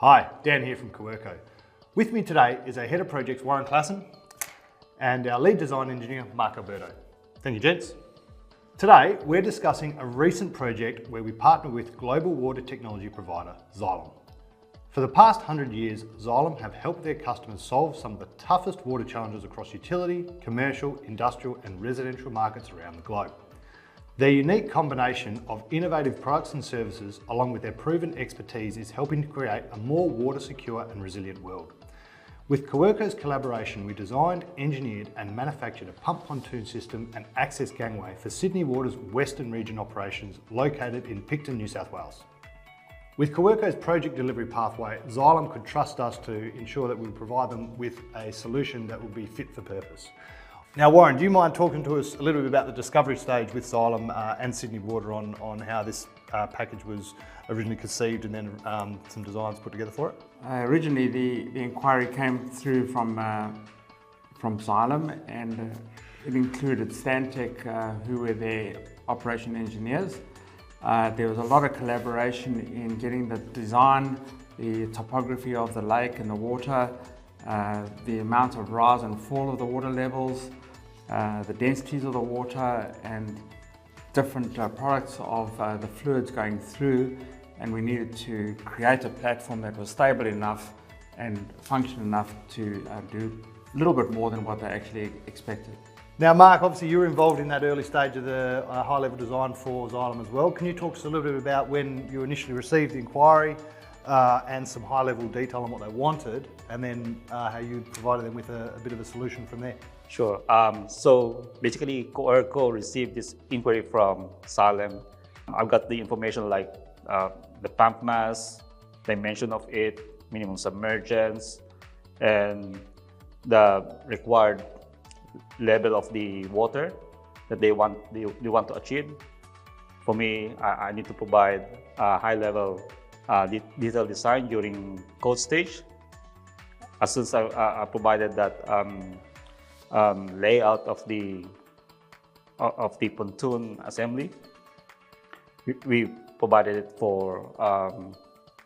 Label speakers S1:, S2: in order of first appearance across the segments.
S1: Hi, Dan here from Coerco. With me today is our Head of Projects, Warren Klassen, and our Lead Design Engineer, Mark Alberto. Thank you, gents. Today, we're discussing a recent project where we partner with global water technology provider, Xylem. For the past 100 years, Xylem have helped their customers solve some of the toughest water challenges across utility, commercial, industrial, and residential markets around the globe. Their unique combination of innovative products and services, along with their proven expertise, is helping to create a more water secure and resilient world. With Coerco's collaboration, we designed, engineered and manufactured a pump pontoon system and access gangway for Sydney Water's Western Region operations located in Picton, New South Wales. With Coerco's project delivery pathway, Xylem could trust us to ensure that we would provide them with a solution that would be fit for purpose. Now, Warren, do you mind talking to us a little bit about the discovery stage with Xylem and Sydney Water on how this package was originally conceived and then some designs put together for it?
S2: Originally, the inquiry came through from Xylem, and it included Stantec, who were their operation engineers. There was a lot of collaboration in getting the design, the topography of the lake and the water, the amount of rise and fall of the water levels, the densities of the water, and different products of the fluids going through. And we needed to create a platform that was stable enough and functional enough to do a little bit more than what they actually expected.
S1: Now, Mark, obviously you were involved in that early stage of the high-level design for Xylem as well. Can you talk to us a little bit about when you initially received the inquiry and some high-level detail on what they wanted, and then how you provided them with a bit of a solution from there?
S3: Sure. So basically, Coerco received this inquiry from Xylem. I've got the information like the pump mass, dimension of it, minimum submergence, and the required level of the water that they want to achieve. For me, I need to provide a high-level detailed design during code stage. As soon as I provided that layout of the pontoon assembly, we provided it for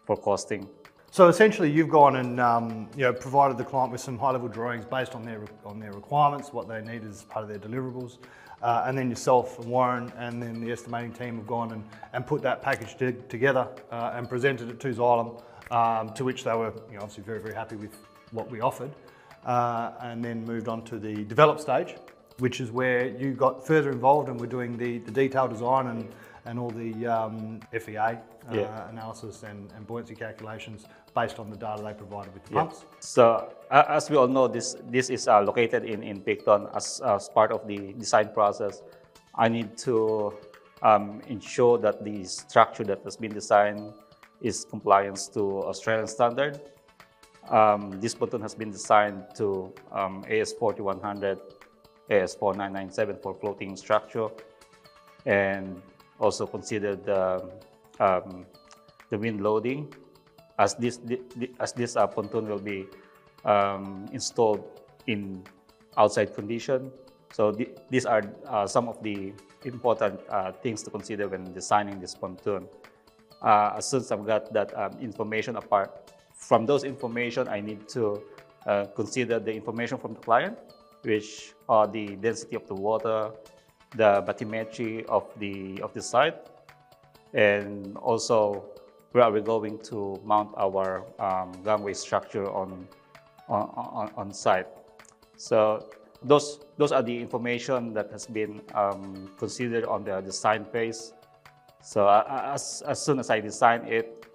S3: costing.
S1: So essentially, you've gone and provided the client with some high-level drawings based on their requirements, what they need as part of their deliverables, and then yourself and Warren and then the estimating team have gone and put that package together and presented it to Xylem, to which they were obviously very, very happy with what we offered, and then moved on to the develop stage, which is where you got further involved and we're doing the detailed design and all the FEA analysis and buoyancy calculations based on the data they provided with the pumps.
S3: So as we all know, this is located in Picton. As part of the design process, I need to ensure that the structure that has been designed is compliance to Australian standard. This pontoon has been designed to AS4100, AS4997 for floating structure, and also consider the wind loading, as this pontoon will be installed in outside condition. So these are some of the important things to consider when designing this pontoon. As soon as I've got that information apart, from those information I need to consider the information from the client, which are the density of the water, the bathymetry of the site, and also where are we going to mount our gangway structure on site. So those are the information that has been considered on the design phase. So as soon as I design it,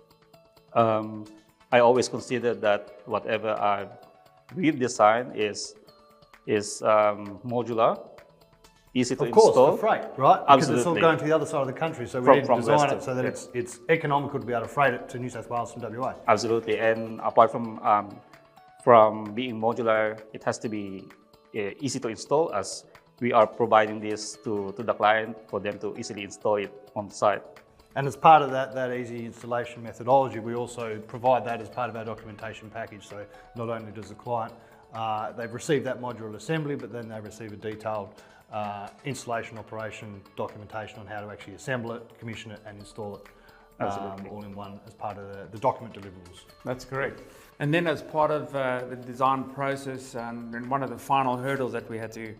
S3: I always consider that whatever we've designed is modular, easy to install.
S1: Of course, for freight, right? Because
S3: Absolutely.
S1: it's all going to the other side of the country, so we need to design it so that
S3: yeah.
S1: it's economical to be able to freight it to New South Wales from WA.
S3: Absolutely, and apart from being modular, it has to be easy to install, as we are providing this to the client for them to easily install it on site.
S1: And as part of that easy installation methodology, we also provide that as part of our documentation package. So not only does the client, they've received that modular assembly, but then they receive a detailed installation operation documentation on how to actually assemble it, commission it and install it
S3: Absolutely.
S1: all in one as part of the document deliverables.
S2: That's correct. And then as part of the design process, and one of the final hurdles that we had to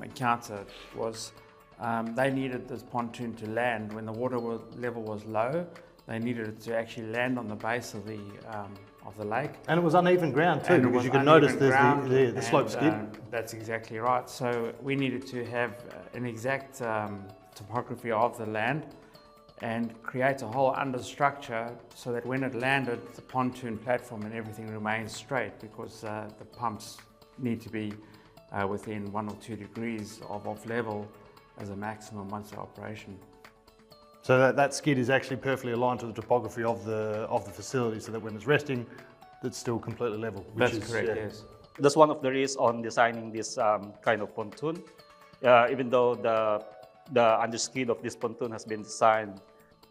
S2: encounter was they needed this pontoon to land when the water level was low. They needed it to actually land on the base of the lake.
S1: And it was uneven ground too, because you can notice there's the slope skid.
S2: That's exactly right. So we needed to have an exact topography of the land and create a whole understructure so that when it landed, the pontoon platform and everything remains straight, because the pumps need to be within 1 or 2 degrees of level as a maximum once the operation.
S1: So that skid is actually perfectly aligned to the topography of the facility, so that when it's resting, it's still completely level.
S2: That's correct, yes.
S3: That's one of the reasons on designing this kind of pontoon. Even though the underskid of this pontoon has been designed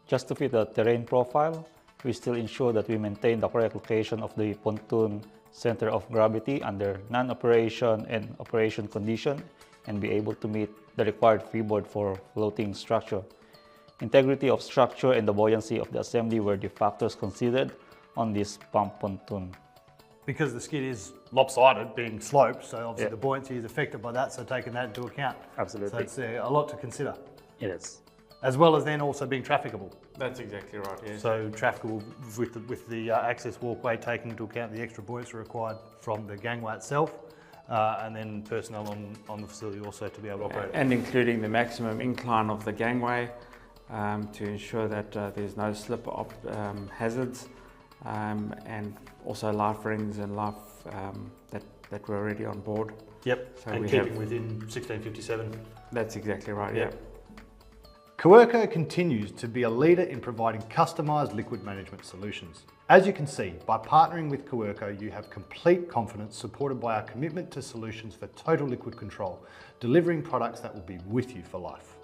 S3: just to fit the terrain profile, we still ensure that we maintain the correct location of the pontoon center of gravity under non-operation and operation condition, and be able to meet the required freeboard for floating structure. Integrity of structure and the buoyancy of the assembly were the factors considered on this pump pontoon.
S1: Because the skid is lopsided, being sloped, so obviously the buoyancy is affected by that, so taking that into account.
S3: Absolutely.
S1: So it's a lot to consider.
S3: It is.
S1: As well as then also being trafficable.
S2: That's exactly right, yes.
S1: So trafficable with the access walkway, taking into account the extra buoyancy required from the gangway itself, and then personnel on the facility also to be able to operate.
S2: And including the maximum incline of the gangway to ensure that there's no slip hazards, and also life rings and life that were already on board.
S1: Yep,
S2: so
S1: and keeping within 1657.
S2: That's exactly right, yeah.
S1: Coerco continues to be a leader in providing customised liquid management solutions. As you can see, by partnering with Coerco, you have complete confidence supported by our commitment to solutions for total liquid control, delivering products that will be with you for life.